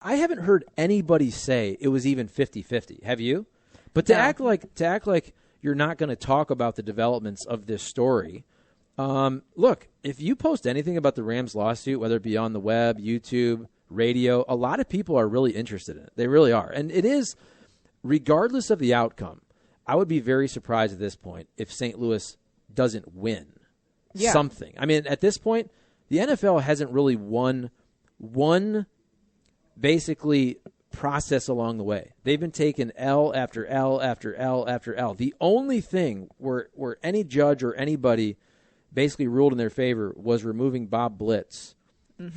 I haven't heard anybody say it was even 50-50. Have you? But to act like you're not going to talk about the developments of this story. Look, if you post anything about the Rams lawsuit, whether it be on the web, YouTube, radio, a lot of people are really interested in it. They really are. And it is, regardless of the outcome, I would be very surprised at this point if St. Louis doesn't win something. I mean, at this point, the NFL hasn't really won one basically process along the way. They've been taking L after L after L after L. The only thing where any judge or anybody basically ruled in their favor was removing Bob Blitz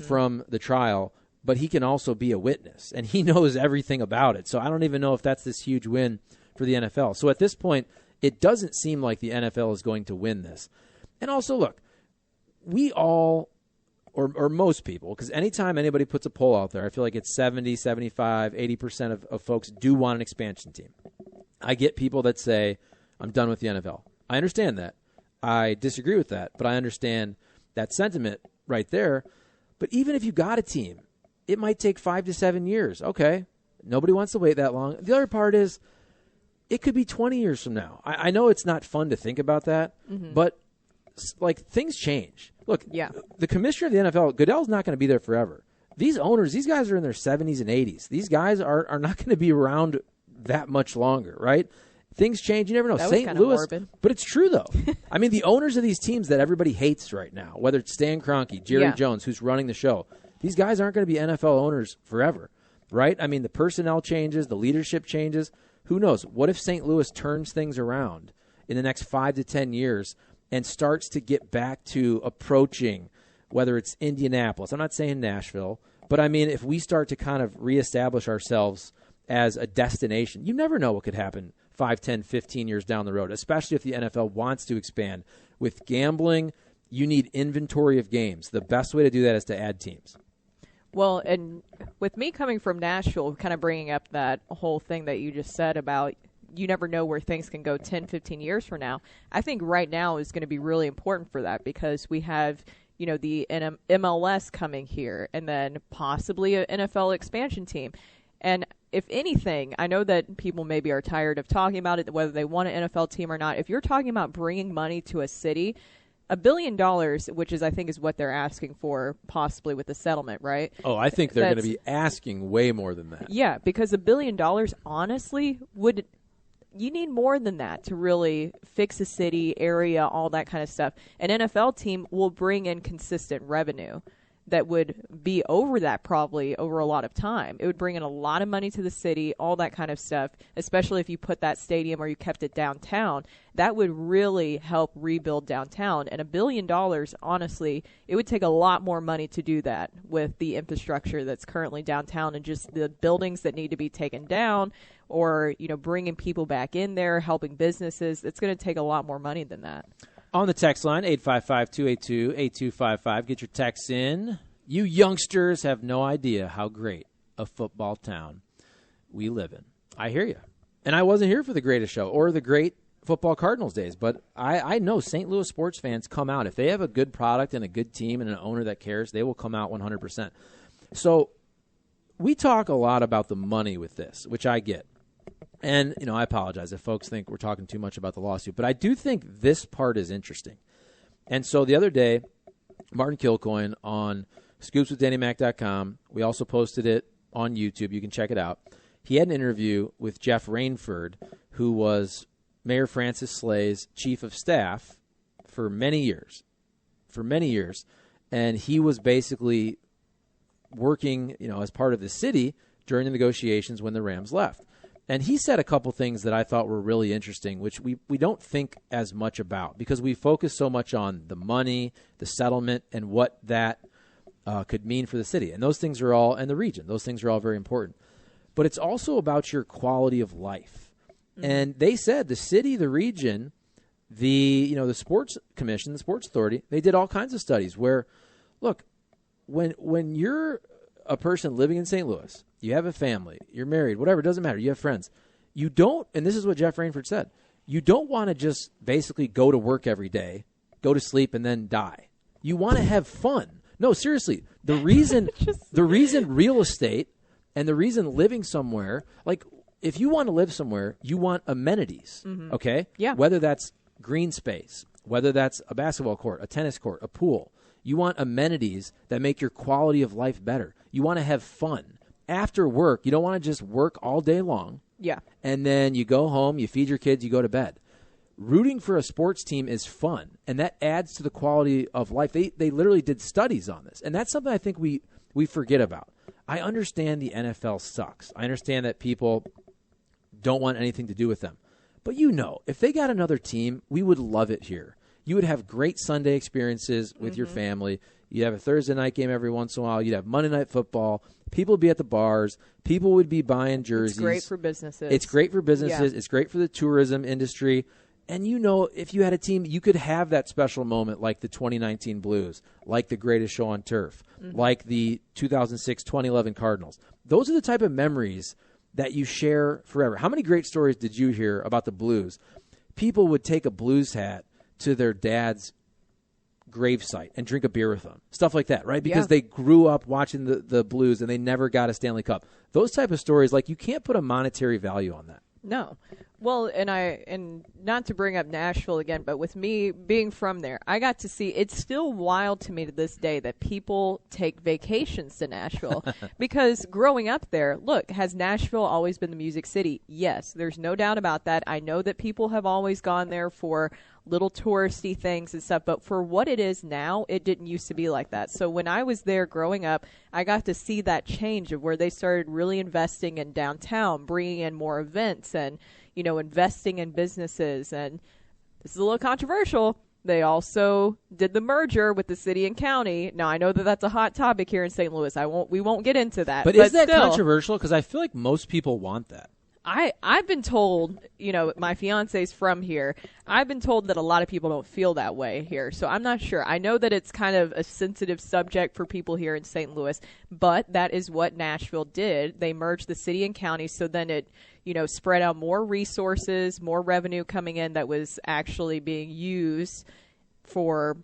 from the trial, but he can also be a witness, and he knows everything about it. So I don't even know if that's this huge win for the NFL. So at this point, it doesn't seem like the NFL is going to win this. And also, look, we all, or most people, because anytime anybody puts a poll out there, I feel like it's 70, 75, 80% of folks do want an expansion team. I get people that say, I'm done with the NFL. I understand that. I disagree with that, but I understand that sentiment right there. But even if you got a team, it might take 5 to 7 years. Okay, nobody wants to wait that long. The other part is it could be 20 years from now. I know it's not fun to think about that, but like things change. Look, the commissioner of the NFL, Goodell's not going to be there forever. These owners, these guys are in their 70s and 80s. These guys are not going to be around that much longer, right? Things change. You never know. St. Louis, morbid. But it's true, though. I mean, the owners of these teams that everybody hates right now, whether it's Stan Kroenke, Jerry Jones, who's running the show, these guys aren't going to be NFL owners forever, right? I mean, the personnel changes, the leadership changes. Who knows? What if St. Louis turns things around in the next 5 to 10 years and starts to get back to approaching, whether it's Indianapolis, I'm not saying Nashville, but I mean, if we start to kind of reestablish ourselves as a destination, you never know what could happen 5, 10, 15 years down the road, especially if the NFL wants to expand. With gambling, you need inventory of games. The best way to do that is to add teams. Well, and with me coming from Nashville, kind of bringing up that whole thing that you just said about you never know where things can go 10, 15 years from now, I think right now is going to be really important for that because we have, you know, the MLS coming here and then possibly an NFL expansion team. And if anything, I know that people maybe are tired of talking about it, whether they want an NFL team or not. If you're talking about bringing money to a city, $1 billion, which is I think is what they're asking for possibly with the settlement, right? Oh, I think they're going to be asking way more than that. Yeah, because $1 billion, honestly, you need more than that to really fix a city, area, all that kind of stuff. An NFL team will bring in consistent revenue that would be over that probably over a lot of time. It would bring in a lot of money to the city, all that kind of stuff, especially if you put that stadium or you kept it downtown. That would really help rebuild downtown. And $1 billion, honestly, it would take a lot more money to do that with the infrastructure that's currently downtown and just the buildings that need to be taken down or, you know, bringing people back in there, helping businesses. It's going to take a lot more money than that. On the text line, 855-282-8255. Get your texts in. You youngsters have no idea how great a football town we live in. I hear you. And I wasn't here for the greatest show or the great football Cardinals days, but I know St. Louis sports fans come out. If they have a good product and a good team and an owner that cares, they will come out 100%. So we talk a lot about the money with this, which I get. And, you know, I apologize if folks think we're talking too much about the lawsuit, but I do think this part is interesting. And so the other day, Martin Kilcoyne on scoopswithdannymac.com, we also posted it on YouTube. You can check it out. He had an interview with Jeff Rainford, who was Mayor Francis Slay's chief of staff for many years. And he was basically working, you know, as part of the city during the negotiations when the Rams left. And he said a couple things that I thought were really interesting, which we don't think as much about because we focus so much on the money, the settlement, and what that could mean for the city. And those things are all, and the region, those things are all very important. But it's also about your quality of life. Mm-hmm. And they said the city, the region, the sports commission, the sports authority, they did all kinds of studies where, look, when you're a person living in St. Louis, you have a family, you're married, whatever, it doesn't matter, you have friends. You don't, and this is what Jeff Rainford said, you don't want to just basically go to work every day, go to sleep, and then die. You want to have fun. No, seriously, the reason real estate And the reason living somewhere, like if you want to live somewhere, you want amenities, okay? Yeah. Whether that's green space, whether that's a basketball court, a tennis court, a pool. You want amenities that make your quality of life better. You want to have fun. After work, you don't want to just work all day long. Yeah. And then you go home, you feed your kids, you go to bed. Rooting for a sports team is fun, and that adds to the quality of life. They literally did studies on this, and that's something I think we forget about. I understand the NFL sucks. I understand that people don't want anything to do with them. But if they got another team, we would love it here. You would have great Sunday experiences with your family. You'd have a Thursday night game every once in a while. You'd have Monday Night Football. People would be at the bars. People would be buying jerseys. It's great for businesses. It's great for businesses. Yeah. It's great for the tourism industry. And if you had a team, you could have that special moment like the 2019 Blues, like the Greatest Show on Turf, like the 2006-2011 Cardinals. Those are the type of memories that you share forever. How many great stories did you hear about the Blues? People would take a Blues hat to their dad's gravesite and drink a beer with them. Stuff like that, right? Because they grew up watching the Blues and they never got a Stanley Cup. Those type of stories, like you can't put a monetary value on that. No. Well, and not to bring up Nashville again, but with me being from there, I got to see, it's still wild to me to this day that people take vacations to Nashville because growing up there, look, has Nashville always been the music city? Yes, there's no doubt about that. I know that people have always gone there for little touristy things and stuff, but for what it is now, it didn't used to be like that. So when I was there growing up, I got to see that change of where they started really investing in downtown, bringing in more events and, investing in businesses. And this is a little controversial. They also did the merger with the city and county. Now, I know that that's a hot topic here in St. Louis. We won't get into that. But is that still controversial? Because I feel like most people want that. I've been told, my fiance's from here. I've been told that a lot of people don't feel that way here. So I'm not sure. I know that it's kind of a sensitive subject for people here in St. Louis, but that is what Nashville did. They merged the city and county, so then it, spread out more resources, more revenue coming in that was actually being used for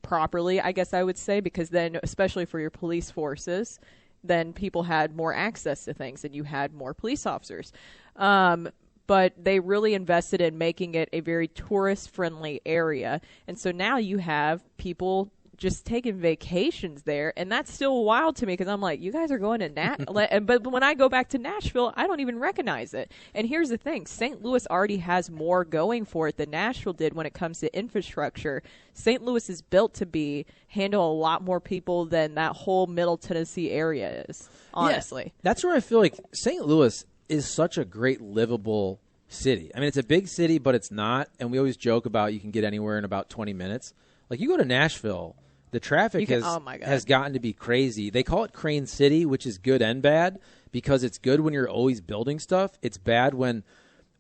properly, I guess I would say, because then, especially for your police forces, then people had more access to things and you had more police officers. But they really invested in making it a very tourist-friendly area. And so now you have people just taking vacations there, and that's still wild to me because I'm like, you guys are going to but when I go back to Nashville, I don't even recognize it. And here's the thing, St. Louis already has more going for it than Nashville did when it comes to infrastructure. St. Louis is built to handle a lot more people than that whole Middle Tennessee area is, honestly. Yeah, that's where I feel like St. Louis is such a great livable city. I mean, it's a big city, but it's not, and we always joke about you can get anywhere in about 20 minutes. Like, you go to Nashville, the traffic has gotten to be crazy. They call it Crane City, which is good and bad because it's good when you're always building stuff. It's bad when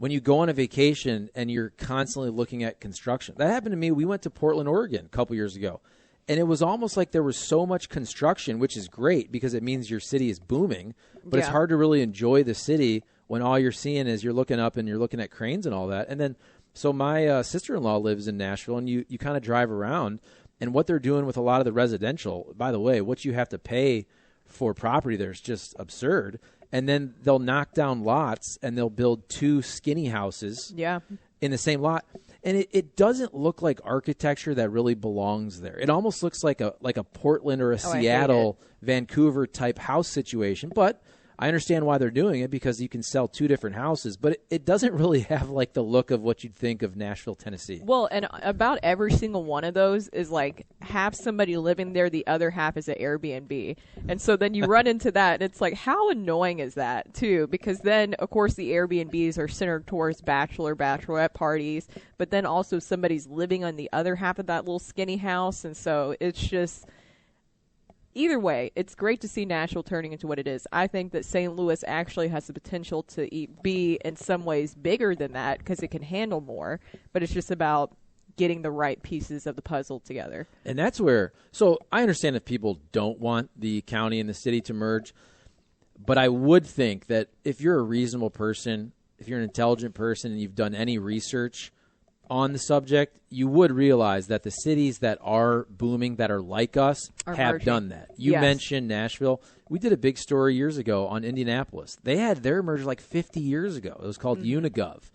you go on a vacation and you're constantly looking at construction. That happened to me. We went to Portland, Oregon a couple years ago, and it was almost like there was so much construction, which is great because it means your city is booming, but it's hard to really enjoy the city when all you're seeing is you're looking up and you're looking at cranes and all that. And then, so my sister-in-law lives in Nashville, and you kind of drive around. And what they're doing with a lot of the residential, by the way, what you have to pay for property there is just absurd. And then they'll knock down lots and they'll build 2 skinny houses in the same lot. And it doesn't look like architecture that really belongs there. It almost looks like a Portland or a Seattle, Vancouver type house situation. But I understand why they're doing it because you can sell 2 different houses, but it doesn't really have like the look of what you'd think of Nashville, Tennessee. Well, and about every single one of those is like half somebody living there, the other half is an Airbnb. And so then you run into that, and it's like, how annoying is that too? Because then, of course, the Airbnbs are centered towards bachelorette parties, but then also somebody's living on the other half of that little skinny house. And so it's just... Either way, it's great to see Nashville turning into what it is. I think that St. Louis actually has the potential to be, in some ways, bigger than that because it can handle more. But it's just about getting the right pieces of the puzzle together. And that's where – so I understand if people don't want the county and the city to merge, but I would think that if you're a reasonable person, if you're an intelligent person and you've done any research on the subject, you would realize that the cities that are booming, that are like us, have merging. done that. You mentioned Nashville. We did a big story years ago on Indianapolis. They had their merger like 50 years ago. It was called Unigov.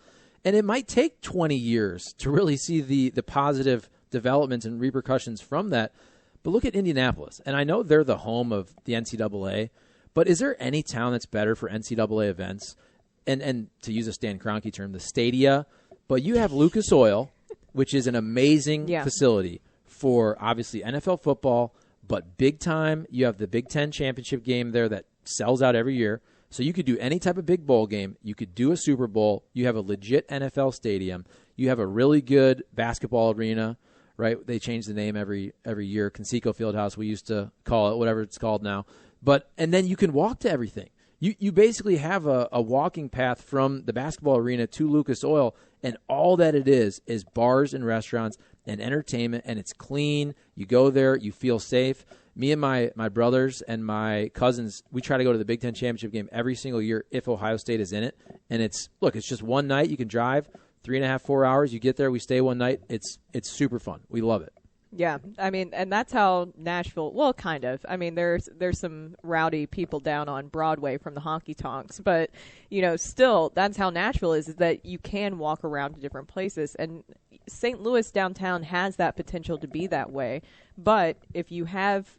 And it might take 20 years to really see the positive developments and repercussions from that. But look at Indianapolis. And I know they're the home of the NCAA, but is there any town that's better for NCAA events? And to use a Stan Kroenke term, the stadia. But you have Lucas Oil, which is an amazing facility for, obviously, NFL football, but big time. You have the Big Ten championship game there that sells out every year. So you could do any type of big bowl game. You could do a Super Bowl. You have a legit NFL stadium. You have a really good basketball arena, right? They change the name every year. Conseco Fieldhouse, we used to call it, whatever it's called now. And then you can walk to everything. You basically have a walking path from the basketball arena to Lucas Oil, and all that it is bars and restaurants and entertainment, and it's clean. You go there, you feel safe. Me and my brothers and my cousins, we try to go to the Big Ten championship game every single year if Ohio State is in it. And it's just one night. You can drive 3.5, 4 hours. You get there, we stay one night. It's super fun. We love it. Yeah, I mean, and that's how Nashville, well, kind of. I mean, there's some rowdy people down on Broadway from the honky tonks, but, still, that's how Nashville is that you can walk around to different places. And St. Louis downtown has that potential to be that way, but if you have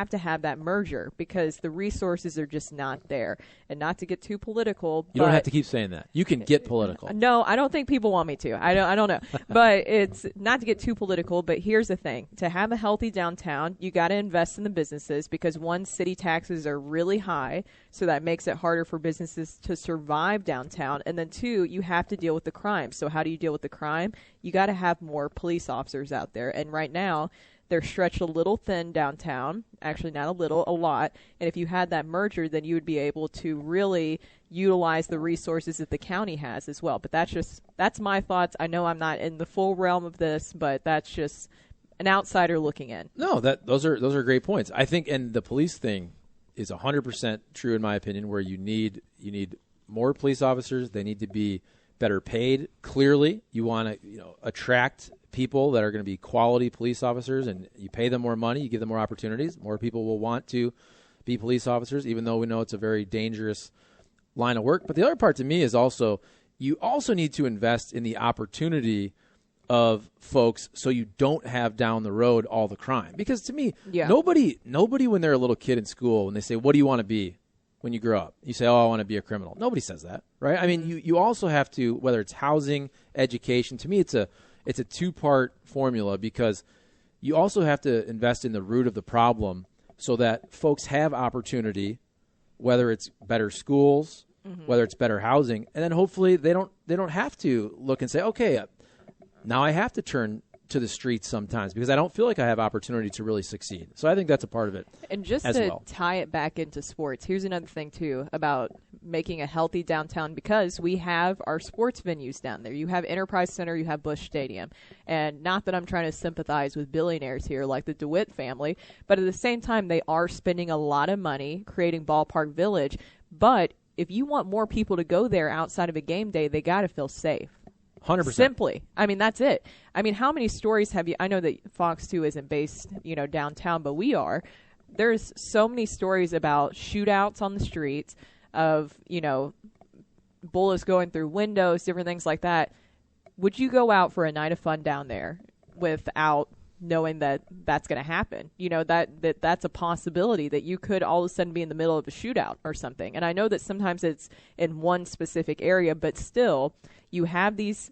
to have that merger because the resources are just not there. And not to get too political. You don't have to keep saying that. You can get political. No, I don't think people want me to. I don't know. But it's not to get too political, but here's the thing. To have a healthy downtown, you got to invest in the businesses because, one, city taxes are really high, so that makes it harder for businesses to survive downtown. And then, two, you have to deal with the crime. So how do you deal with the crime? You got to have more police officers out there. And right now, they're stretched a little thin downtown. Actually, not a little, a lot. And if you had that merger, then you would be able to really utilize the resources that the county has as well. But that's my thoughts. I know I'm not in the full realm of this, but that's just an outsider looking in. No, those are great points. I think, and the police thing is 100% true in my opinion, where you need more police officers. They need to be better paid. Clearly, you want to attract people that are going to be quality police officers, and you pay them more money, you give them more opportunities. More people will want to be police officers, even though we know it's a very dangerous line of work. But the other part to me is you also need to invest in the opportunity of folks so you don't have down the road all the crime. Because to me, nobody when they're a little kid in school, when they say, what do you want to be when you grow up? You say, I want to be a criminal. Nobody says that, right? I mean, you also have to, whether it's housing, education, to me it's a two-part formula because you also have to invest in the root of the problem so that folks have opportunity, whether it's better schools, whether it's better housing, and then hopefully they don't have to look and say, okay, now I have to turn to the streets sometimes because I don't feel like I have opportunity to really succeed. So I think that's a part of it. And just to tie it back into sports, here's another thing too about making a healthy downtown, because we have our sports venues down there. You have Enterprise Center, you have Busch Stadium. And not that I'm trying to sympathize with billionaires here like the DeWitt family, but at the same time they are spending a lot of money creating Ballpark Village. But if you want more people to go there outside of a game day, they got to feel safe. 100%. Simply. I mean, that's it. I mean, how many stories have you? I know that Fox 2 isn't based, downtown, but we are. There's so many stories about shootouts on the streets of, bullets going through windows, different things like that. Would you go out for a night of fun down there without knowing that that's going to happen? That's a possibility that you could all of a sudden be in the middle of a shootout or something. And I know that sometimes it's in one specific area, but still you have these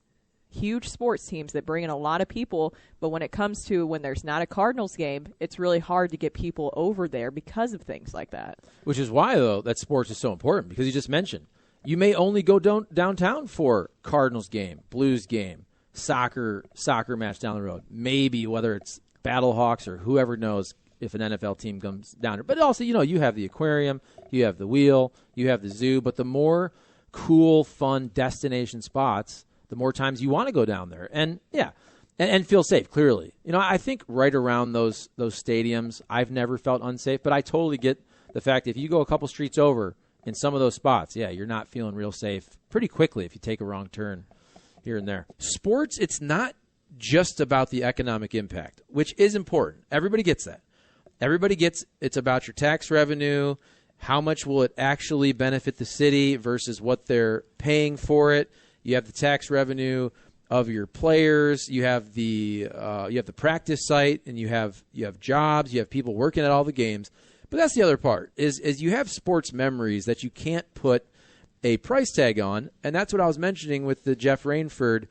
huge sports teams that bring in a lot of people, but when it comes to when there's not a Cardinals game, it's really hard to get people over there because of things like that. Which is why, though, that sports is so important, because you just mentioned you may only go downtown for Cardinals game, Blues game, soccer match down the road. Maybe whether it's Battlehawks or whoever knows if an NFL team comes down there. But also, you have the aquarium, you have the wheel, you have the zoo, but the more cool, fun destination spots, the more times you want to go down there. And and feel safe, clearly. I think right around those stadiums, I've never felt unsafe, but I totally get the fact if you go a couple streets over in some of those spots, you're not feeling real safe pretty quickly if you take a wrong turn here and there. Sports, it's not just about the economic impact, which is important. Everybody gets that. Everybody gets it's about your tax revenue, how much will it actually benefit the city versus what they're paying for it. You have the tax revenue of your players. You have the practice site, and you have jobs. You have people working at all the games. But that's the other part is you have sports memories that you can't put a price tag on, and that's what I was mentioning with the Jeff Rainford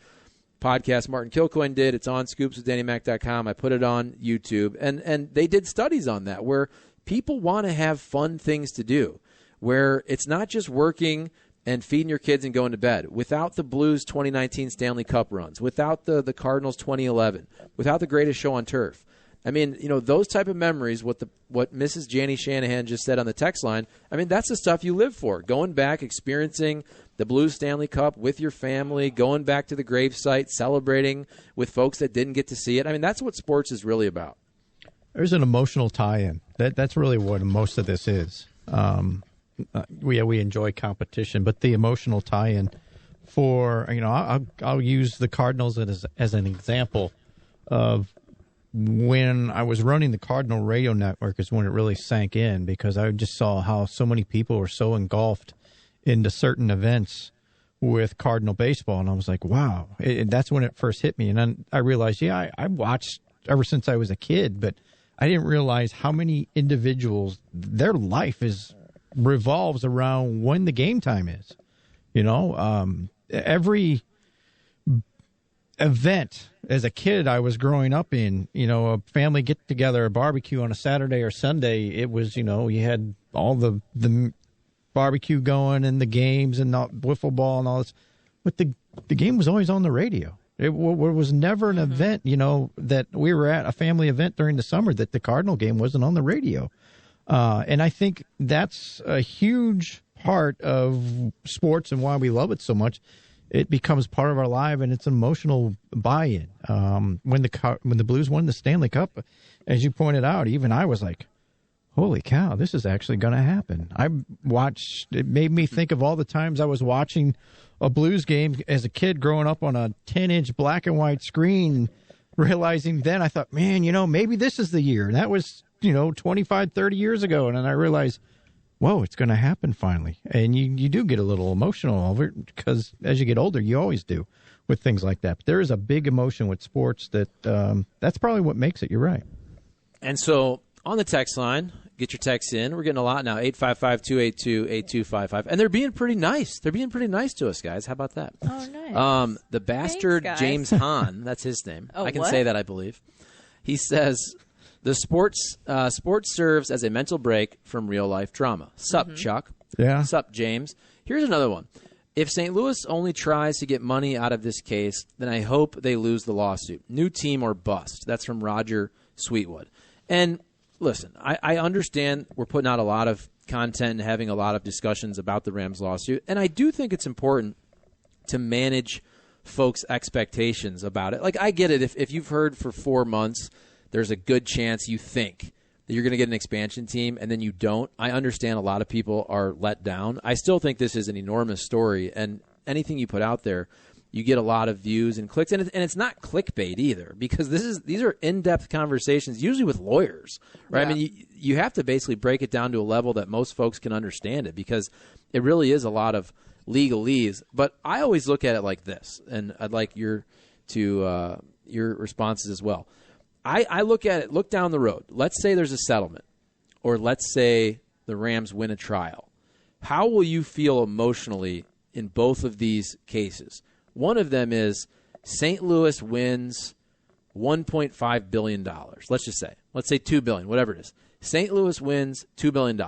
podcast Martin Kilcoyne did. It's on scoopswithdannymac.com. I put it on YouTube, and they did studies on that where people want to have fun things to do, where it's not just working and feeding your kids and going to bed. Without the Blues 2019 Stanley Cup runs, without the Cardinals 2011, without the greatest show on turf. I mean, those type of memories, what Mrs. Janie Shanahan just said on the text line, I mean, that's the stuff you live for. Going back, experiencing the Blues Stanley Cup with your family, going back to the gravesite, celebrating with folks that didn't get to see it. I mean, that's what sports is really about. There's an emotional tie-in. That's really what most of this is. We enjoy competition, but the emotional tie-in for, I'll use the Cardinals as an example of when I was running the Cardinal radio network is when it really sank in, because I just saw how so many people were so engulfed into certain events with Cardinal baseball, and I was like, wow. That's when it first hit me, and then I realized, I watched ever since I was a kid, but I didn't realize how many individuals, their life revolves around when the game time is. Every event as a kid I was growing up in, a family get together, a barbecue on a Saturday or Sunday, it was, you had all the barbecue going and the games and wiffle ball and all this, but the game was always on the radio. It was never an event, that we were at a family event during the summer that the Cardinal game wasn't on the radio. And I think that's a huge part of sports and why we love it so much. It becomes part of our life, and it's emotional buy-in. When the Blues won the Stanley Cup, as you pointed out, even I was like, holy cow, this is actually going to happen. It made me think of all the times I was watching a Blues game as a kid growing up on a 10-inch black and white screen, realizing then I thought, man, maybe this is the year. And that was, 25, 30 years ago. And then I realized, whoa, it's going to happen finally. And you do get a little emotional over it because as you get older, you always do with things like that. But there is a big emotion with sports that's probably what makes it. You're right. And so on the text line, get your texts in. We're getting a lot now, 855-282-8255. And they're being pretty nice. They're being pretty nice to us, guys. How about that? Oh, nice. The bastard James Hahn, that's his name. Oh, I can what? say that, I believe. He says, the sports serves as a mental break from real-life drama. Sup, Chuck? Yeah. Sup, James? Here's another one. If St. Louis only tries to get money out of this case, then I hope they lose the lawsuit. New team or bust. That's from Roger Sweetwood. And listen, I understand we're putting out a lot of content and having a lot of discussions about the Rams lawsuit, and I do think it's important to manage folks' expectations about it. Like, I get it. If you've heard for 4 months, there's a good chance you think that you're going to get an expansion team, and then you don't. I understand a lot of people are let down. I still think this is an enormous story, and anything you put out there, you get a lot of views and clicks, and it's not clickbait either, because these are in-depth conversations, usually with lawyers, right? Yeah. I mean, you have to basically break it down to a level that most folks can understand it, because it really is a lot of legalese. But I always look at it like this, and I'd like your responses as well. I look at it, look down the road. Let's say there's a settlement, or let's say the Rams win a trial. How will you feel emotionally in both of these cases? One of them is St. Louis wins $1.5 billion. Let's just say. Let's say $2 billion, whatever it is. St. Louis wins $2 billion.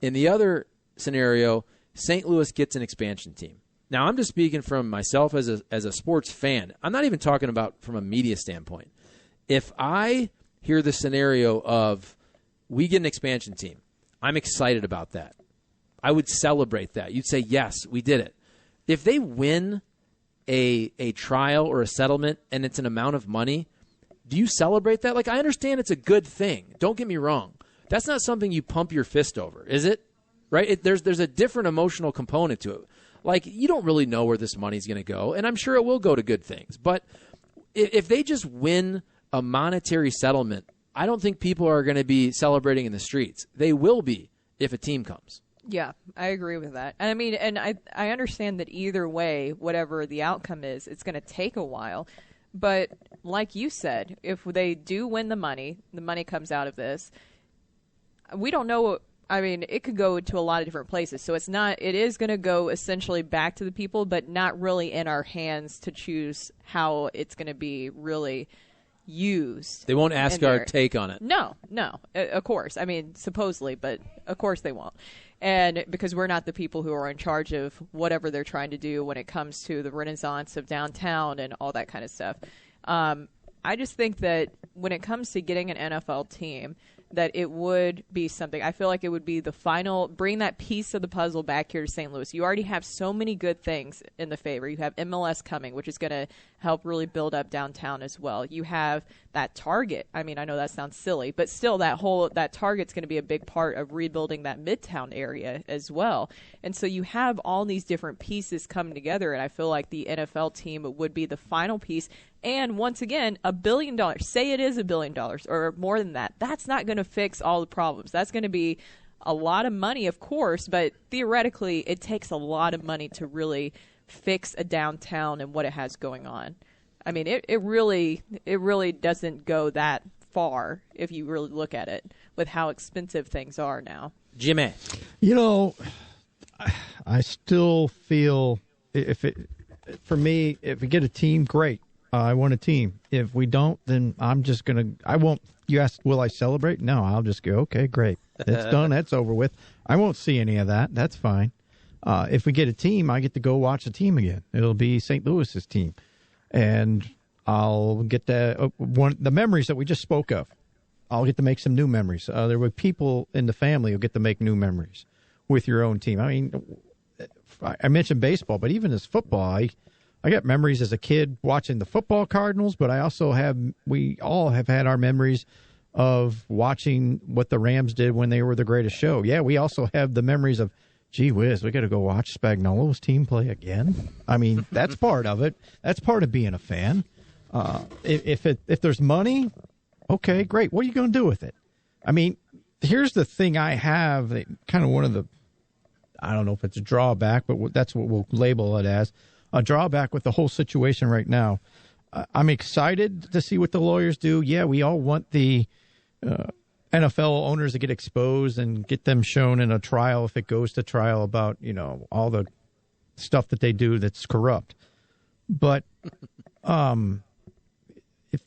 In the other scenario, St. Louis gets an expansion team. Now, I'm just speaking from myself as a sports fan. I'm not even talking about from a media standpoint. If I hear the scenario of we get an expansion team, I'm excited about that. I would celebrate that. You'd say, yes, we did it. If they win a trial or a settlement and it's an amount of money, do you celebrate that? Like, I understand it's a good thing. Don't get me wrong. That's not something you pump your fist over, is it? Right? There's a different emotional component to it. Like, you don't really know where this money's going to go, and I'm sure it will go to good things. But if they just win a monetary settlement, I don't think people are going to be celebrating in the streets. They will be if a team comes. Yeah, I agree with that. And I mean, and I understand that either way, whatever the outcome is, it's going to take a while. But like you said, if they do win the money comes out of this, we don't know. I mean, it could go to a lot of different places. So it is going to go essentially back to the people, but not really in our hands to choose how it's going to be really used. They won't ask our take on it. No, of course. I mean, supposedly, but of course they won't. And because we're not the people who are in charge of whatever they're trying to do when it comes to the renaissance of downtown and all that kind of stuff. I just think that when it comes to getting an NFL team, that it would be something. I feel like it would be the final, bring that piece of the puzzle back here to St. Louis. You already have so many good things in the favor. You have MLS coming, which is going to help really build up downtown as well. You have that Target. I mean, I know that sounds silly, but still that Target's going to be a big part of rebuilding that Midtown area as well. And so you have all these different pieces coming together, and I feel like the NFL team would be the final piece. And once again, $1 billion, say it is $1 billion or more than that, that's not going to fix all the problems. That's going to be a lot of money, of course, but theoretically it takes a lot of money to really fix a downtown and what it has going on. I mean, it really doesn't go that far if you really look at it with how expensive things are now. Jimmy. You know, I still feel for me, if we get a team, great. I want a team. If we don't, then I'm just going to – I won't – you asked, will I celebrate? No, I'll just go, okay, great. It's done. That's over with. I won't see any of that. That's fine. If we get a team, I get to go watch the team again. It'll be St. Louis's team. And I'll get the memories that we just spoke of. I'll get to make some new memories. There were people in the family who get to make new memories with your own team. I mean, I mentioned baseball, but even as football, I got memories as a kid watching the football Cardinals, but we all have had our memories of watching what the Rams did when they were the greatest show. Yeah, we also have the memories of, gee whiz, we got to go watch Spagnuolo's team play again. I mean, that's part of it. That's part of being a fan. If there's money, okay, great. What are you going to do with it? I mean, here's the thing I have, kind of one of the, I don't know if it's a drawback, but that's what we'll label it as. A drawback with the whole situation right now. I'm excited to see what the lawyers do. Yeah, we all want the NFL owners to get exposed and get them shown in a trial if it goes to trial about, all the stuff that they do that's corrupt. But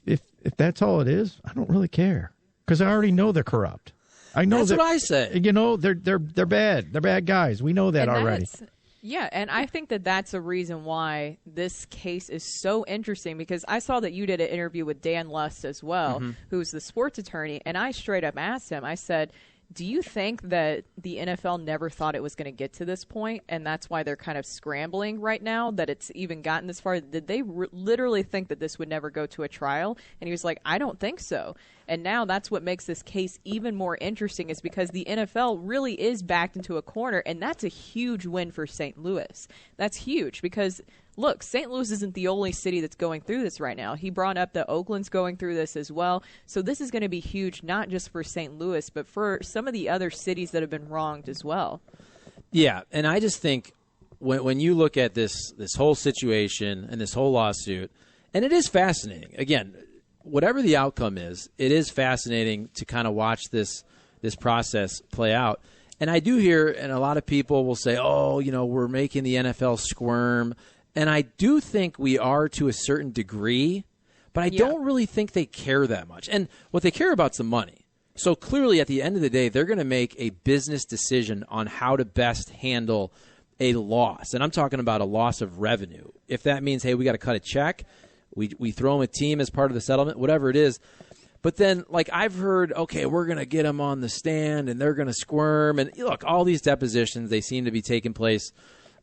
if that's all it is, I don't really care because I already know they're corrupt. I know that's what I say. They're bad. They're bad guys. We know that already. Yeah, and I think that that's a reason why this case is so interesting because I saw that you did an interview with Dan Lust as well, who's the sports attorney, and I straight up asked him, I said, do you think that the NFL never thought it was going to get to this point, and that's why they're kind of scrambling right now, that it's even gotten this far? Did they literally think that this would never go to a trial? And he was like, I don't think so. And now that's what makes this case even more interesting is because the NFL really is backed into a corner, and that's a huge win for St. Louis. That's huge because – look, St. Louis isn't the only city that's going through this right now. He brought up that Oakland's going through this as well. So this is going to be huge, not just for St. Louis, but for some of the other cities that have been wronged as well. Yeah, and I just think when you look at this whole situation and this whole lawsuit, and it is fascinating. Again, whatever the outcome is, it is fascinating to kind of watch this process play out. And I do hear, and a lot of people will say, oh, we're making the NFL squirm. And I do think we are to a certain degree, but I don't really think they care that much. And what they care about is the money. So clearly at the end of the day, they're going to make a business decision on how to best handle a loss. And I'm talking about a loss of revenue. If that means, hey, we got to cut a check, we throw them a team as part of the settlement, whatever it is. But then, like I've heard, okay, we're going to get them on the stand and they're going to squirm. And look, all these depositions, they seem to be taking place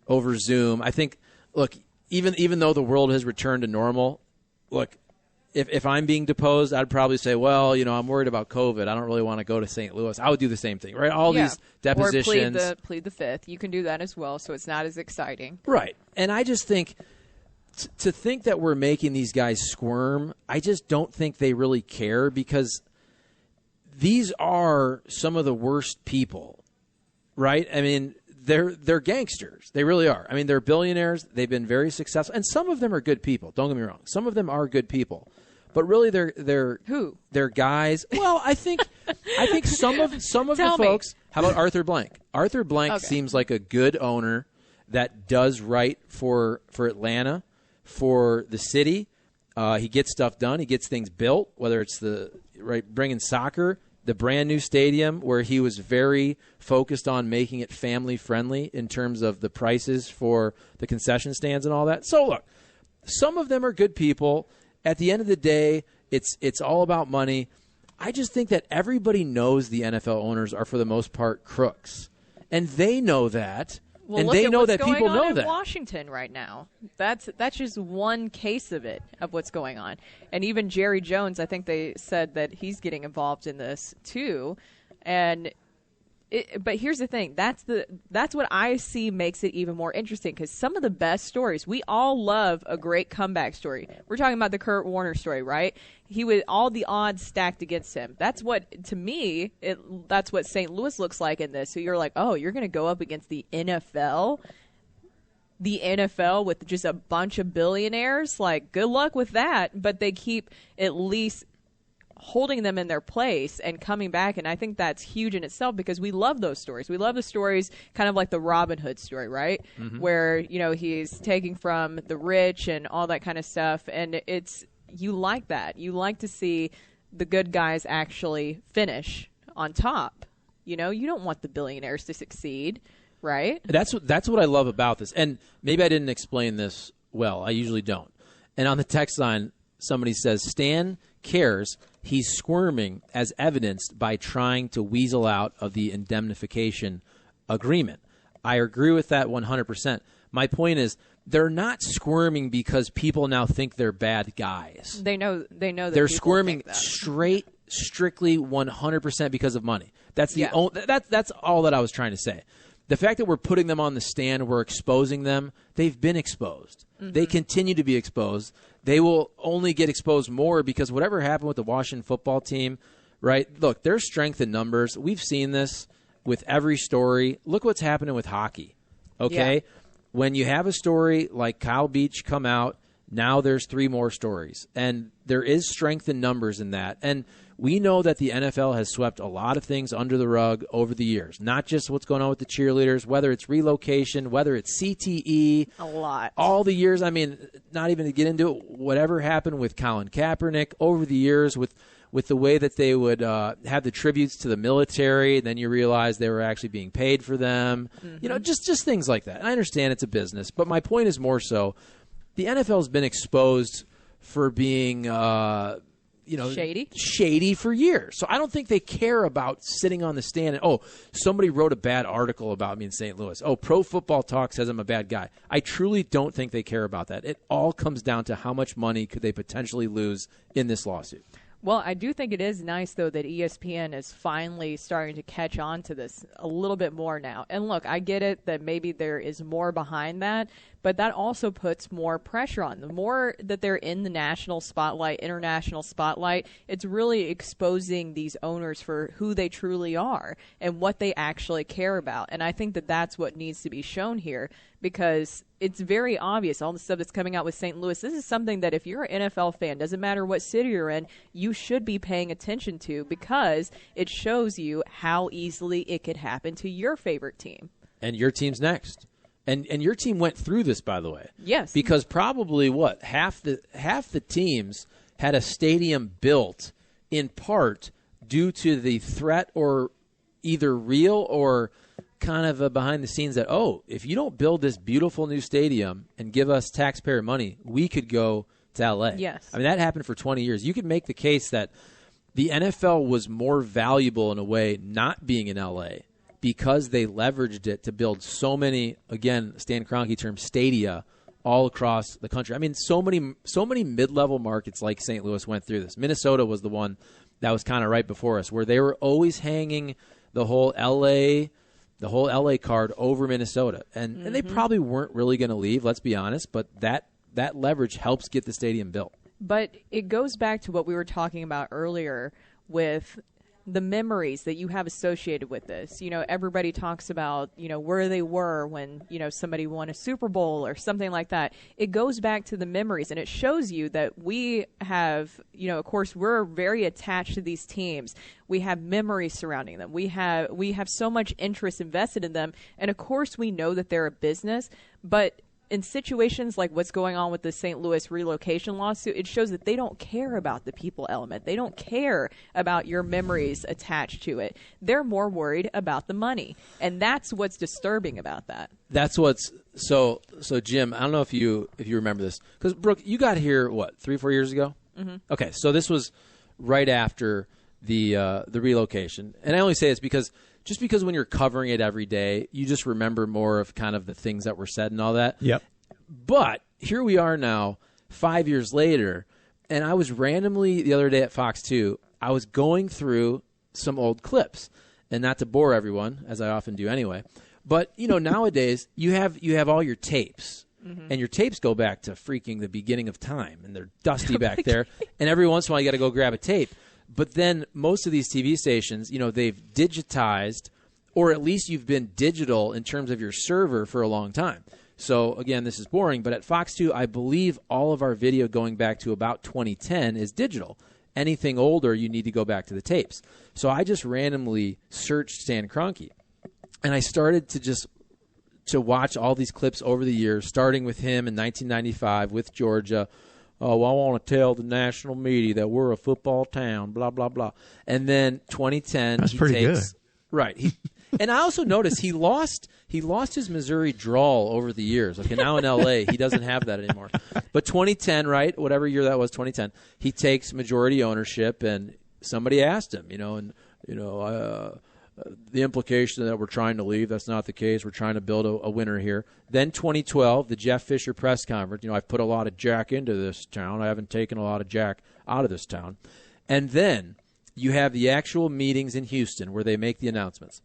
over Zoom. I think, look, even though the world has returned to normal, look, if I'm being deposed, I'd probably say, well, I'm worried about COVID. I don't really want to go to St. Louis. I would do the same thing, right? All these depositions. Or plead the fifth. You can do that as well, so it's not as exciting. Right. And I just think to think that we're making these guys squirm, I just don't think they really care, because these are some of the worst people, right? I mean, they're gangsters. They really are. I mean, they're billionaires. They've been very successful, and some of them are good people. Don't get me wrong. Some of them are good people, but really, they're who? They're guys. Well, I think some of the folks. How about Arthur Blank? Arthur Blank seems like a good owner that does right for Atlanta, for the city. He gets stuff done. He gets things built, whether it's bringing soccer, the brand new stadium, where he was very focused on making it family friendly in terms of the prices for the concession stands and all that. So look, some of them are good people. At the end of the day, it's all about money. I just think that everybody knows the NFL owners are, for the most part, crooks, and they know that. Well, and they know that people know in that. Washington right now. That's just one case of what's going on. And even Jerry Jones, I think they said that he's getting involved in this too. But here's the thing. That's what I see makes it even more interesting, because some of the best stories, we all love a great comeback story. We're talking about the Kurt Warner story, right? He was all the odds stacked against him. That's what, to me, that's what St. Louis looks like in this. So you're like, oh, you're going to go up against the NFL? The NFL with just a bunch of billionaires? Like, good luck with that. But they keep at least holding them in their place and coming back, and I think that's huge in itself, because we love those stories. We love the stories kind of like the Robin Hood story, right? Mm-hmm. Where, he's taking from the rich and all that kind of stuff, and you like that. You like to see the good guys actually finish on top. You don't want the billionaires to succeed, right? That's what I love about this, and maybe I didn't explain this well. I usually don't. And on the text line, somebody says, Stan cares. He's squirming as evidenced by trying to weasel out of the indemnification agreement. I agree with that 100%. My point is, they're not squirming because people now think they're bad guys. They know that they're squirming strictly 100% because of money. That's that's all that I was trying to say. The fact that we're putting them on the stand, we're exposing them, they've been exposed. Mm-hmm. They continue to be exposed. They will only get exposed more because whatever happened with the Washington football team, right? Look, their strength in numbers. We've seen this with every story. Look what's happening with hockey, okay? Yeah. When you have a story like Kyle Beach come out, now there's 3 more stories. And there is strength in numbers in that. And we know that the NFL has swept a lot of things under the rug over the years, not just what's going on with the cheerleaders, whether it's relocation, whether it's CTE. A lot. All the years, I mean, not even to get into it, whatever happened with Colin Kaepernick over the years with the way that they would have the tributes to the military, and then you realize they were actually being paid for them. Mm-hmm. Just things like that. I understand it's a business, but my point is more so the NFL has been exposed for being shady for years. So I don't think they care about sitting on the stand and, somebody wrote a bad article about me in St. Louis. Oh, Pro Football Talk says I'm a bad guy. I truly don't think they care about that. It all comes down to how much money could they potentially lose in this lawsuit. Well, I do think it is nice, though, that ESPN is finally starting to catch on to this a little bit more now. And look, I get it that maybe there is more behind that, but that also puts more pressure on. The more that they're in the national spotlight, international spotlight, it's really exposing these owners for who they truly are and what they actually care about. And I think that that's what needs to be shown here, because it's very obvious, all the stuff that's coming out with St. Louis. This is something that if you're an NFL fan, doesn't matter what city you're in, you should be paying attention to, because it shows you how easily it could happen to your favorite team. And your team's next. And your team went through this, by the way. Yes. Because probably, half the teams had a stadium built in part due to the threat, or either real or kind of behind the scenes, that, if you don't build this beautiful new stadium and give us taxpayer money, we could go to L.A. Yes. I mean, that happened for 20 years. You could make the case that the NFL was more valuable in a way not being in L.A. because they leveraged it to build so many, again, Stan Kroenke term, stadia all across the country. I mean, so many mid-level markets like St. Louis went through this. Minnesota was the one that was kind of right before us, where they were always hanging the whole LA card over Minnesota. And they probably weren't really going to leave, let's be honest, but that leverage helps get the stadium built. But it goes back to what we were talking about earlier with the memories that you have associated with this. You know, everybody talks about, you know, where they were when, you know, somebody won a Super Bowl or something like that. It goes back to the memories, and it shows you that we have, you know, of course, we're very attached to these teams. We have memories surrounding them. We have so much interest invested in them. And of course, we know that they're a business, but in situations like what's going on with the St. Louis relocation lawsuit, it shows that they don't care about the people element. They don't care about your memories attached to it. They're more worried about the money. And that's what's disturbing about that. That's what's so Jim, I don't know if you remember this, because Brooke, you got here, what, 3-4 years ago? Mm-hmm. Okay, so this was right after the relocation. And I only say this because when you're covering it every day, you just remember more of kind of the things that were said and all that. Yep. But here we are now, 5 years later, and I was randomly the other day at Fox 2, I was going through some old clips, and not to bore everyone, as I often do anyway, but, you know, nowadays you have all your tapes. Mm-hmm. And your tapes go back to freaking the beginning of time, and they're dusty back there, and every once in a while you got to go grab a tape. But then most of these TV stations, you know, they've digitized, or at least you've been digital in terms of your server for a long time. So, again, this is boring, but at Fox 2, I believe all of our video going back to about 2010 is digital. Anything older, you need to go back to the tapes. So I just randomly searched Stan Kroenke, and I started to watch all these clips over the years, starting with him in 1995 with Georgia. Oh, well, I want to tell the national media that we're a football town, blah, blah, blah. And then 2010. That's pretty good. Right. And I also noticed he lost his Missouri drawl over the years. Okay, now in L.A., he doesn't have that anymore. But 2010, right, whatever year that was, 2010, he takes majority ownership, and somebody asked him, the implication that we're trying to leave, that's not the case. We're trying to build a winner here. Then 2012, the Jeff Fisher press conference. You know, I've put a lot of Jack into this town. I haven't taken a lot of Jack out of this town. And then you have the actual meetings in Houston where they make the announcements.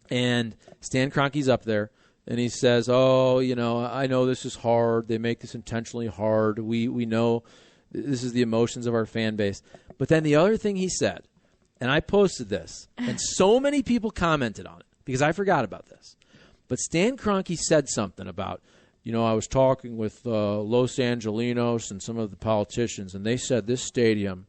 And Stan Kroenke's up there, and he says, oh, you know, I know this is hard. They make this intentionally hard. We know this is the emotions of our fan base. But then the other thing he said, and I posted this, and so many people commented on it because I forgot about this. But Stan Kroenke said something about, you know, I was talking with Los Angelinos and some of the politicians, and they said this stadium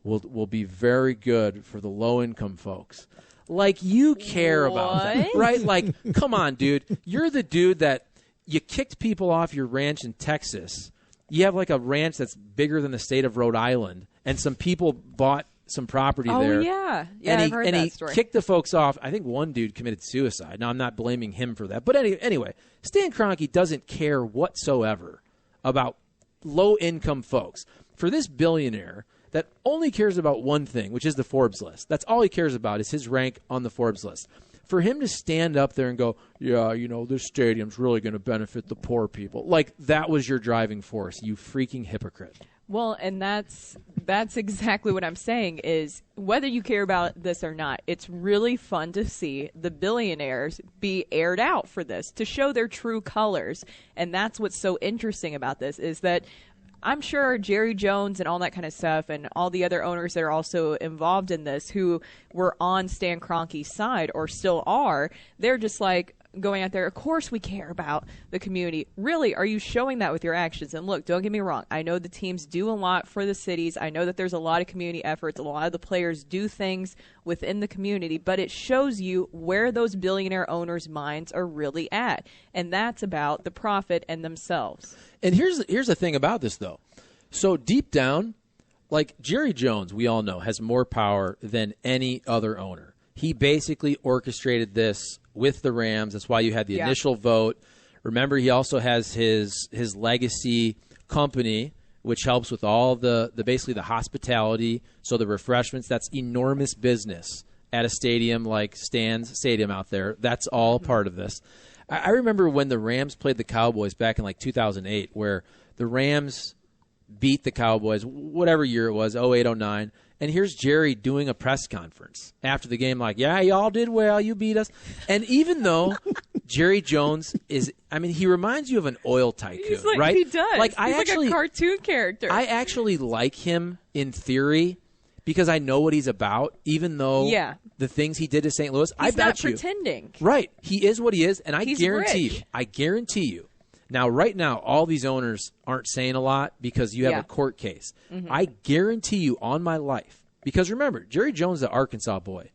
will be very good for the low-income folks. Like, you care about that, right? Like, come on, dude. You're the dude that you kicked people off your ranch in Texas. You have, like, a ranch that's bigger than the state of Rhode Island, and some people bought some property there. Oh, yeah. Yeah, and I've heard that story. He kicked the folks off. I think one dude committed suicide. Now, I'm not blaming him for that. But anyway, Stan Kroenke doesn't care whatsoever about low-income folks. For this billionaire that only cares about one thing, which is the Forbes list. That's all he cares about is his rank on the Forbes list. For him to stand up there and go, yeah, you know, this stadium's really going to benefit the poor people. Like, that was your driving force, you freaking hypocrite. Well, and that's exactly what I'm saying is whether you care about this or not, it's really fun to see the billionaires be aired out for this, to show their true colors. And that's what's so interesting about this is that I'm sure Jerry Jones and all that kind of stuff and all the other owners that are also involved in this who were on Stan Kroenke's side or still are, they're just like going out there, of course we care about the community. Really, are you showing that with your actions? And look, don't get me wrong. I know the teams do a lot for the cities. I know that there's a lot of community efforts. A lot of the players do things within the community, but it shows you where those billionaire owners' minds are really at. And that's about the profit and themselves. And here's the thing about this, though. So deep down, like Jerry Jones, we all know, has more power than any other owner. He basically orchestrated this with the Rams. That's why you had the initial vote. Remember, he also has his legacy company, which helps with all the basically the hospitality, so the refreshments. That's enormous business at a stadium like Stan's Stadium out there. That's all part of this. I remember when the Rams played the Cowboys back in like 2008, where the Rams beat the Cowboys, whatever year it was, 08, 09. And here's Jerry doing a press conference after the game like, yeah, y'all did well. You beat us. And even though Jerry Jones is, I mean, he reminds you of an oil tycoon, right? He does. Like, He's like a cartoon character. I actually like him in theory because I know what he's about, even though the things he did to St. Louis, he's not pretending. Right. He is what he is. And He's I guarantee you, now, right now, all these owners aren't saying a lot because you have a court case. Mm-hmm. I guarantee you on my life, because remember, Jerry Jones is an Arkansas boy.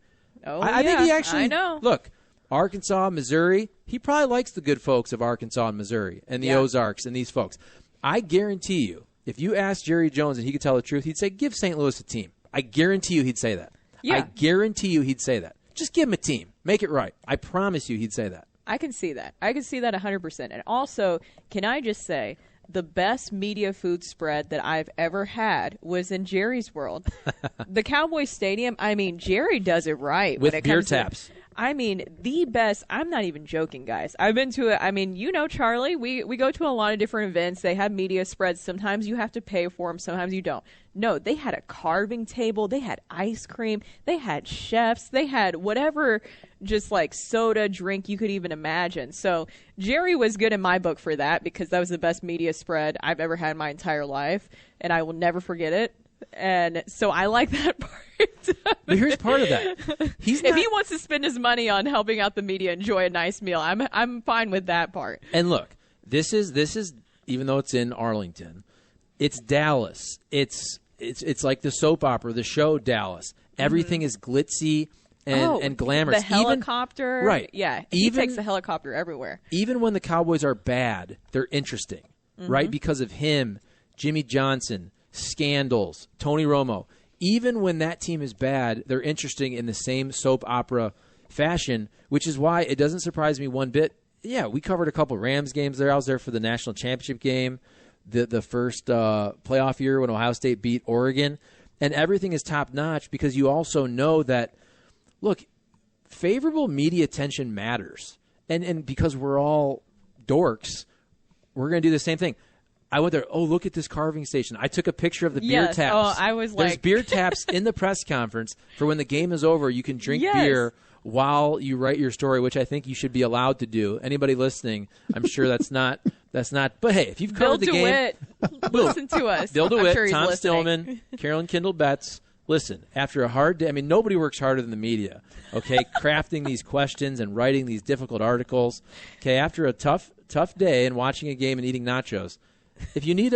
Oh, I think he actually, I know. Look, Arkansas, Missouri, he probably likes the good folks of Arkansas and Missouri and the Ozarks and these folks. I guarantee you, if you asked Jerry Jones and he could tell the truth, he'd say, give St. Louis a team. I guarantee you he'd say that. Yeah. I guarantee you he'd say that. Just give him a team. Make it right. I promise you he'd say that. I can see that. I can see that 100%. And also, can I just say, the best media food spread that I've ever had was in Jerry's world. The Cowboys Stadium, I mean, Jerry does it right. With when it beer comes taps. I mean, the best. I'm not even joking, guys. I've been to it. I mean, you know, Charlie, we go to a lot of different events. They have media spreads. Sometimes you have to pay for them. Sometimes you don't. No, they had a carving table. They had ice cream. They had chefs. They had whatever just like soda drink you could even imagine. So Jerry was good in my book for that because that was the best media spread I've ever had in my entire life. And I will never forget it. And so I like that part. But here's part of that. If he wants to spend his money on helping out the media, enjoy a nice meal, I'm fine with that part. And look, this is even though it's in Arlington, it's Dallas. It's like the soap opera, the show Dallas. Everything is glitzy and glamorous. The helicopter, right? Yeah, he takes the helicopter everywhere. Even when the Cowboys are bad, they're interesting, right? Because of him, Jimmy Johnson, scandals, Tony Romo. Even when that team is bad, they're interesting in the same soap opera fashion, which is why it doesn't surprise me one bit. Yeah, we covered a couple Rams games there. I was there for the national championship game, the first playoff year when Ohio State beat Oregon, and everything is top-notch because you also know that, look, favorable media attention matters. And because we're all dorks, we're going to do the same thing. I went there. Oh, look at this carving station. I took a picture of the beer taps. Oh, I was There's beer taps in the press conference for when the game is over. You can drink beer while you write your story, which I think you should be allowed to do. Anybody listening, I'm sure that's not. But hey, if you've covered the game, listen to us. Bill DeWitt, sure Tom listening. Stillman, Carolyn Kindle Betts. Listen, after a hard day, I mean, nobody works harder than the media. Okay, crafting these questions and writing these difficult articles. Okay, after a tough day and watching a game and eating nachos. If you need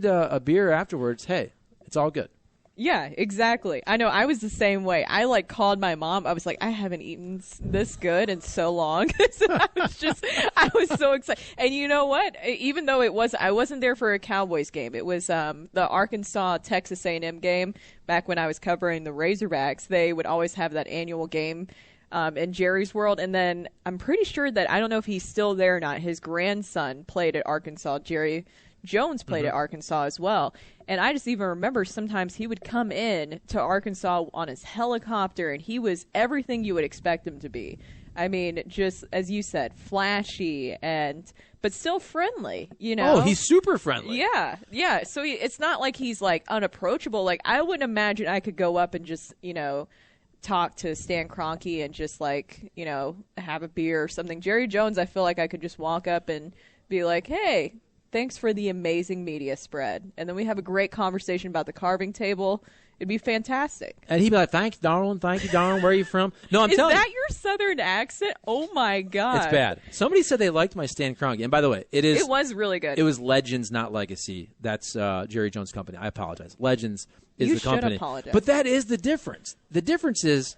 a beer afterwards, hey, it's all good. Yeah, exactly. I know. I was the same way. I called my mom. I was like, I haven't eaten this good in so long. So I was so excited. And you know what? Even though I wasn't there for a Cowboys game. It was the Arkansas Texas A&M game back when I was covering the Razorbacks. They would always have that annual game in Jerry's world. And then I'm pretty sure that, I don't know if he's still there or not, his grandson played at Arkansas. Jerry Jones played at Arkansas as well. And I just even remember sometimes he would come in to Arkansas on his helicopter, and he was everything you would expect him to be. I mean, just as you said, flashy but still friendly, you know? Oh, he's super friendly. Yeah. So it's not like he's unapproachable. Like, I wouldn't imagine I could go up and just, talk to Stan Kroenke and just have a beer or something. Jerry Jones, I feel like I could just walk up and be like, hey, thanks for the amazing media spread. And then we have a great conversation about the carving table. It'd be fantastic. And he'd be like, thank you, darling. Where are you from? No, I'm telling you. Is that your southern accent? Oh, my God. It's bad. Somebody said they liked my Stan Kroenke. And by the way, it was really good. It was Legends, not Legacy. That's Jerry Jones' company. I apologize. Legends is the company. You should apologize. But that is the difference. The difference is,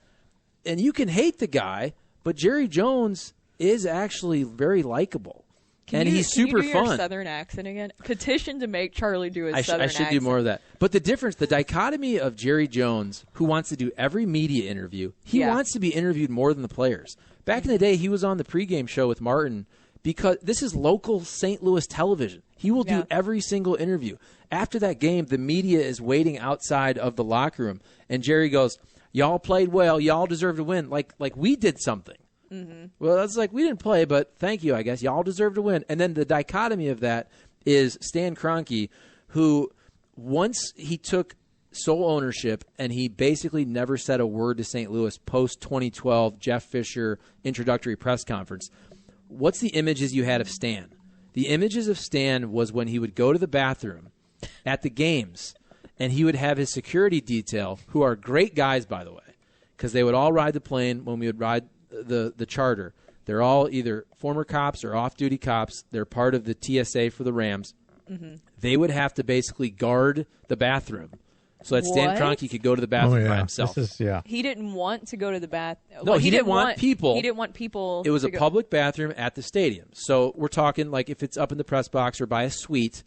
and you can hate the guy, but Jerry Jones is actually very likable. He's super fun. Can you do fun. Your southern accent again? Petition to make Charlie do his southern accent. I should do more of that. But the difference, the dichotomy of Jerry Jones, who wants to do every media interview, he wants to be interviewed more than the players. Back in the day, he was on the pregame show with Martin because this is local St. Louis television. He will do every single interview. After that game, the media is waiting outside of the locker room, and Jerry goes, y'all played well. Y'all deserve to win. Like we did something. Mm-hmm. Well, that's like, we didn't play, but thank you, I guess. Y'all deserve to win. And then the dichotomy of that is Stan Kroenke, who once he took sole ownership and he basically never said a word to St. Louis post-2012 Jeff Fisher introductory press conference. What's the images you had of Stan? The images of Stan was when he would go to the bathroom at the games, and he would have his security detail, who are great guys, by the way, because they would all ride the plane when we would ride the charter. They're all either former cops or off-duty cops. They're part of the TSA for the Rams. Mm-hmm. They would have to basically guard the bathroom so that Stan Kroenke could go to the bathroom by himself. He didn't want to go to the bathroom. No, he didn't want people. He didn't want people. It was a public bathroom at the stadium. So we're talking like if it's up in the press box or by a suite.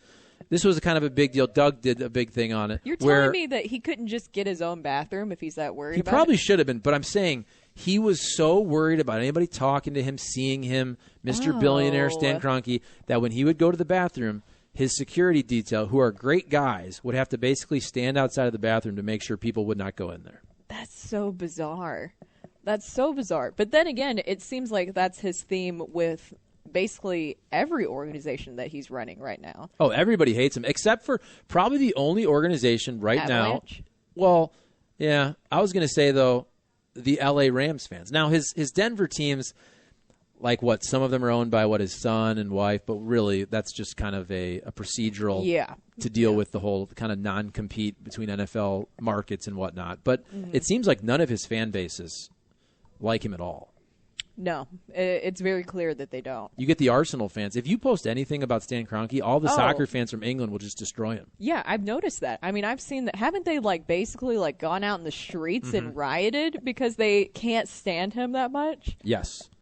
This was kind of a big deal. Doug did a big thing on it. You're telling me that he couldn't just get his own bathroom if he's that worried about it? He probably should have been, but I'm saying he was so worried about anybody talking to him, seeing him, Mr. Billionaire Stan Kroenke, that when he would go to the bathroom, his security detail, who are great guys, would have to basically stand outside of the bathroom to make sure people would not go in there. That's so bizarre. That's so bizarre. But then again, it seems like that's his theme with basically every organization that he's running right now. Oh, everybody hates him, except for probably the only organization right Avalanche? now. Well, yeah, I was going to say, though, the L.A. Rams fans. Now, his Denver teams, like what, some of them are owned by his son and wife, but really that's just kind of a procedural to deal with the whole kind of non-compete between NFL markets and whatnot. But it seems like none of his fan bases like him at all. No, it's very clear that they don't. You get the Arsenal fans. If you post anything about Stan Kroenke, all the soccer fans from England will just destroy him. Yeah, I've noticed that. I mean, I've seen that. Haven't they basically gone out in the streets and rioted because they can't stand him that much? Yes.